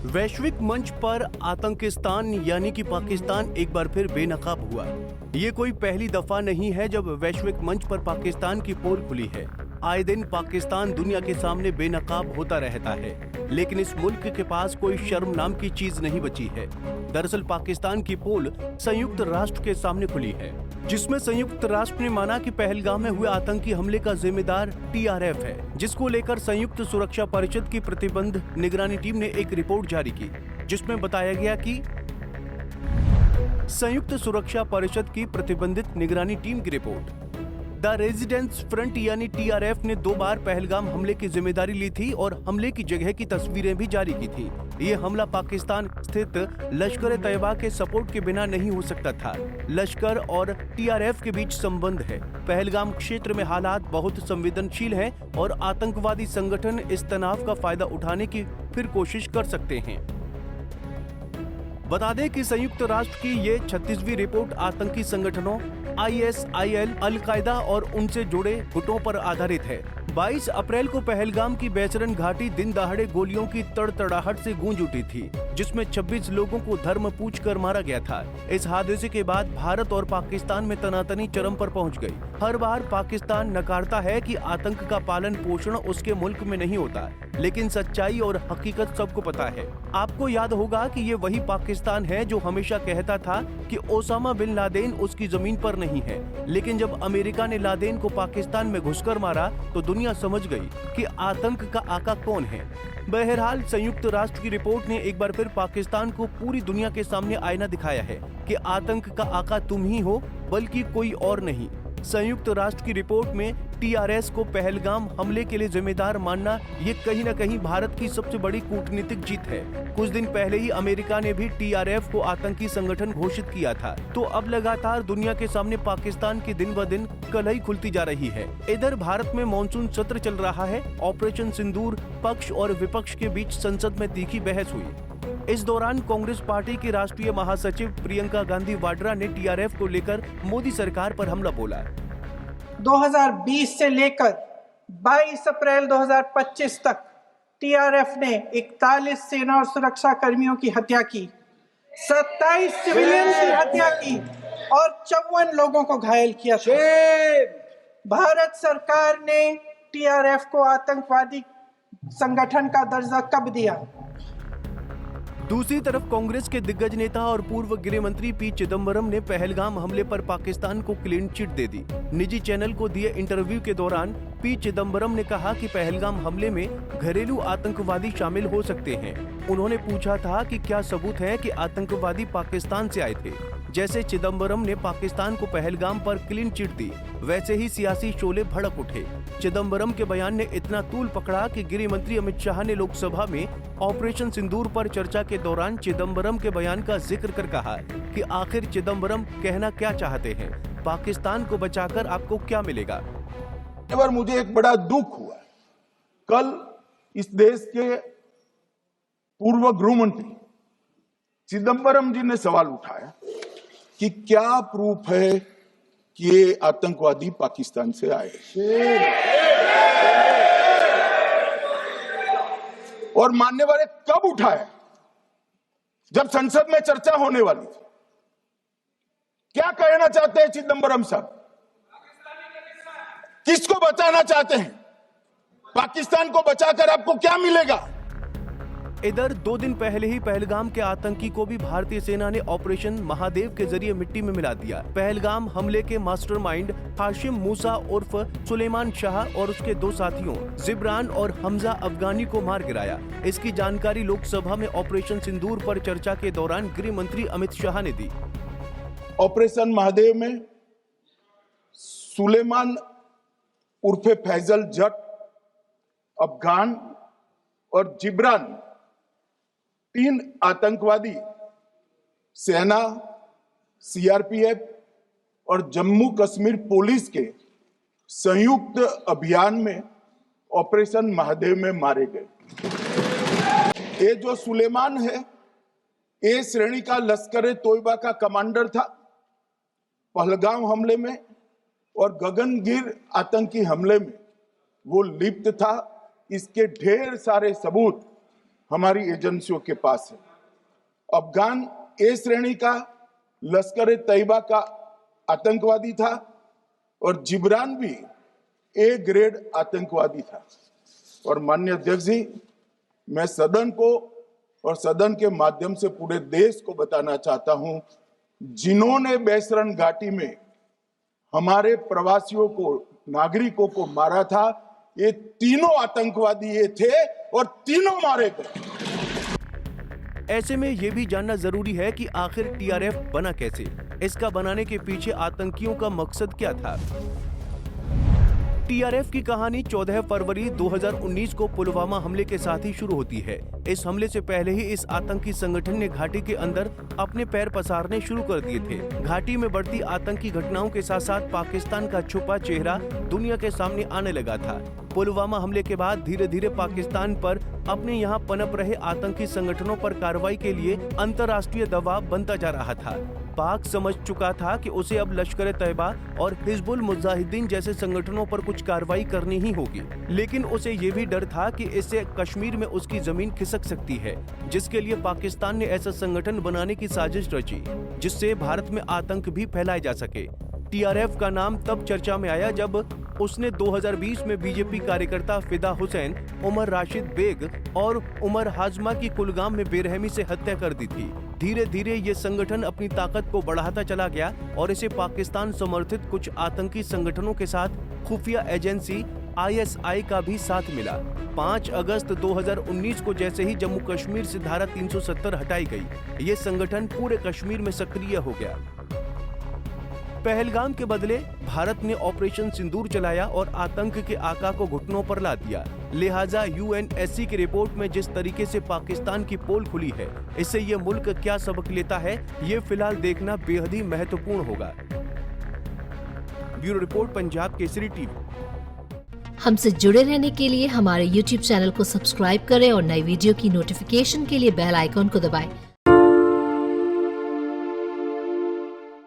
वैश्विक मंच पर आतंकिस्तान यानी कि पाकिस्तान एक बार फिर बेनकाब हुआ। ये कोई पहली दफा नहीं है जब वैश्विक मंच पर पाकिस्तान की पोल खुली है। आए दिन पाकिस्तान दुनिया के सामने बेनकाब होता रहता है, लेकिन इस मुल्क के पास कोई शर्म नाम की चीज नहीं बची है। दरअसल पाकिस्तान की पोल संयुक्त राष्ट्र के सामने खुली है, जिसमें संयुक्त राष्ट्र ने माना कि पहलगाम में हुए आतंकी हमले का जिम्मेदार TRF है, जिसको लेकर संयुक्त सुरक्षा परिषद की प्रतिबंध निगरानी टीम ने एक रिपोर्ट जारी की, जिसमें बताया गया कि संयुक्त सुरक्षा परिषद की प्रतिबंधित निगरानी टीम की रिपोर्ट द रेजिडेंस फ्रंट यानी TRF ने 2 बार पहलगाम हमले की जिम्मेदारी ली थी और हमले की जगह की तस्वीरें भी जारी की थी। ये हमला पाकिस्तान स्थित लश्कर-ए-तैयबा के सपोर्ट के बिना नहीं हो सकता था। लश्कर और TRF के बीच संबंध है। पहलगाम क्षेत्र में हालात बहुत संवेदनशील हैं और आतंकवादी संगठन इस तनाव का फायदा उठाने की फिर कोशिश कर सकते हैं। बता दें कि संयुक्त राष्ट्र की ये 36वीं रिपोर्ट आतंकी संगठनों ISIL, अल-कायदा और उनसे जुड़े गुटों पर आधारित है। 22 अप्रैल को पहलगाम की बैचरन घाटी दिन दहाड़े गोलियों की तड़तड़ाहट से गूंज उठी थी, जिसमें 26 लोगों को धर्म पूछ कर मारा गया था। इस हादसे के बाद भारत और पाकिस्तान में तनातनी चरम पर पहुंच गई। हर बार पाकिस्तान नकारता है कि आतंक का पालन पोषण उसके मुल्क में नहीं होता, लेकिन सच्चाई और हकीकत सबको पता है। आपको याद होगा कि ये वही पाकिस्तान है जो हमेशा कहता था कि ओसामा बिन लादेन उसकी जमीन पर नहीं है, लेकिन जब अमेरिका ने लादेन को पाकिस्तान में घुसकर मारा तो दुनिया समझ गई कि आतंक का आका कौन है। बहरहाल संयुक्त राष्ट्र की रिपोर्ट ने एक बार फिर पाकिस्तान को पूरी दुनिया के सामने आईना दिखाया है कि आतंक का आका तुम ही हो, बल्कि कोई और नहीं। संयुक्त राष्ट्र की रिपोर्ट में TRS को पहलगाम हमले के लिए जिम्मेदार मानना ये कहीं न कहीं भारत की सबसे बड़ी कूटनीतिक जीत है। कुछ दिन पहले ही अमेरिका ने भी TRF को आतंकी संगठन घोषित किया था, तो अब लगातार दुनिया के सामने पाकिस्तान की दिन ब दिन कलही खुलती जा रही है। इधर भारत में मानसून सत्र चल रहा है। ऑपरेशन सिंदूर पक्ष और विपक्ष के बीच संसद में तीखी बहस हुई। इस दौरान कांग्रेस पार्टी की राष्ट्रीय महासचिव प्रियंका गांधी वाड्रा ने TRF को लेकर मोदी सरकार पर हमला बोला। 2020 से लेकर 22 अप्रैल 2025 तक TRF ने 41 सेना और सुरक्षा कर्मियों की हत्या की, 27 सिविलियन की हत्या की और 54 लोगों को घायल किया था। भारत सरकार ने TRF को आतंकवादी संगठन का दर्जा कब दिया? दूसरी तरफ कांग्रेस के दिग्गज नेता और पूर्व गृह मंत्री P चिदम्बरम ने पहलगाम हमले पर पाकिस्तान को क्लीन चिट दे दी। निजी चैनल को दिए इंटरव्यू के दौरान P चिदम्बरम ने कहा कि पहलगाम हमले में घरेलू आतंकवादी शामिल हो सकते हैं। उन्होंने पूछा था कि क्या सबूत है कि आतंकवादी पाकिस्तान से आए थे। जैसे चिदम्बरम ने पाकिस्तान को पहलगाम पर क्लीन चिट दी, वैसे ही सियासी शोले भड़क उठे। चिदम्बरम के बयान ने इतना तूल पकड़ा कि गृह मंत्री अमित शाह ने लोकसभा में ऑपरेशन सिंदूर पर चर्चा के दौरान चिदम्बरम के बयान का जिक्र कर कहा कि आखिर चिदम्बरम कहना क्या चाहते हैं, पाकिस्तान को बचाकर आपको क्या मिलेगा। मुझे एक बड़ा दुख हुआ। कल इस देश के पूर्व गृह मंत्री चिदम्बरम जी ने सवाल उठाया कि क्या प्रूफ है कि ये आतंकवादी पाकिस्तान से आए, और मानने वाले कब उठाया? जब संसद में चर्चा होने वाली थी। क्या कहना चाहते हैं चिदम्बरम साहब? किसको बचाना चाहते हैं? पाकिस्तान को बचाकर आपको क्या मिलेगा? इधर 2 दिन पहले ही पहलगाम के आतंकी को भी भारतीय सेना ने ऑपरेशन महादेव के जरिए मिट्टी में मिला दिया। पहलगाम हमले के मास्टरमाइंड हाशिम मूसा उर्फ सुलेमान शाह और उसके 2 साथियों जिब्रान और हमजा अफगानी को मार गिराया। इसकी जानकारी लोकसभा में ऑपरेशन सिंदूर पर चर्चा के दौरान गृह मंत्री अमित शाह ने दी। ऑपरेशन महादेव में सुलेमान उर्फे फैजल जट अफगान और जिब्रान 3 आतंकवादी सेना, CRPF और जम्मू कश्मीर पुलिस के संयुक्त अभियान में ऑपरेशन महादेव में मारे गए। ये जो सुलेमान है, ए श्रेणी का लश्कर-ए-तोयबा का कमांडर था। पहलगाम हमले में और गगनगिर आतंकी हमले में वो लिप्त था, इसके ढेर सारे सबूत हमारी एजेंसियों के पास है। अफगान ए श्रेणी का लश्कर तैयबा का आतंकवादी था और जिब्रान भी ए ग्रेड आतंकवादी था। और माननीय अध्यक्ष जी, मैं सदन को और सदन के माध्यम से पूरे देश को बताना चाहता हूं, जिन्होंने बैसरण घाटी में हमारे प्रवासियों को, नागरिकों को मारा था, ये तीनों आतंकवादी ये थे और तीनों मारे गए। ऐसे में ये भी जानना जरूरी है कि आखिर टीआरएफ बना कैसे, इसका बनाने के पीछे आतंकियों का मकसद क्या था। टीआरएफ की कहानी 14 फरवरी 2019 को पुलवामा हमले के साथ ही शुरू होती है। इस हमले से पहले ही इस आतंकी संगठन ने घाटी के अंदर अपने पैर पसारने शुरू कर दिए थे। घाटी में बढ़ती आतंकी घटनाओं के साथ साथ पाकिस्तान का छुपा चेहरा दुनिया के सामने आने लगा था। पुलवामा हमले के बाद धीरे धीरे पाकिस्तान पर अपने यहाँ पनप रहे आतंकी संगठनों पर कार्रवाई के लिए अंतर्राष्ट्रीय दबाव बनता जा रहा था। पाक समझ चुका था कि उसे अब लश्कर तैयबा और हिजबुल मुजाहिदीन जैसे संगठनों पर कुछ कार्रवाई करनी ही होगी, लेकिन उसे ये भी डर था कि इससे कश्मीर में उसकी जमीन खिसक सकती है, जिसके लिए पाकिस्तान ने ऐसा संगठन बनाने की साजिश रची जिससे भारत में आतंक भी फैलाए जा सके। टीआरएफ का नाम तब चर्चा में आया जब उसने 2020 में बीजेपी कार्यकर्ता फिदा हुसैन, उमर राशिद बेग और उमर हाजमा की कुलगाम में बेरहमी से हत्या कर दी थी। धीरे धीरे ये संगठन अपनी ताकत को बढ़ाता चला गया और इसे पाकिस्तान समर्थित कुछ आतंकी संगठनों के साथ खुफिया एजेंसी ISI का भी साथ मिला। 5 अगस्त 2019 को जैसे ही जम्मू कश्मीर से धारा 370 हटाई गई, ये संगठन पूरे कश्मीर में सक्रिय हो गया। पहलगाम के बदले भारत ने ऑपरेशन सिंदूर चलाया और आतंक के आका को घुटनों पर ला दिया। लिहाजा UNSC की रिपोर्ट में जिस तरीके से पाकिस्तान की पोल खुली है, इससे ये मुल्क क्या सबक लेता है, ये फिलहाल देखना बेहद ही महत्वपूर्ण होगा। Bureau report, Punjab Kesari TV. हमसे जुड़े रहने के लिए हमारे YouTube चैनल को सब्सक्राइब करें और नई वीडियो की नोटिफिकेशन के लिए बेल आइकॉन को दबाएं।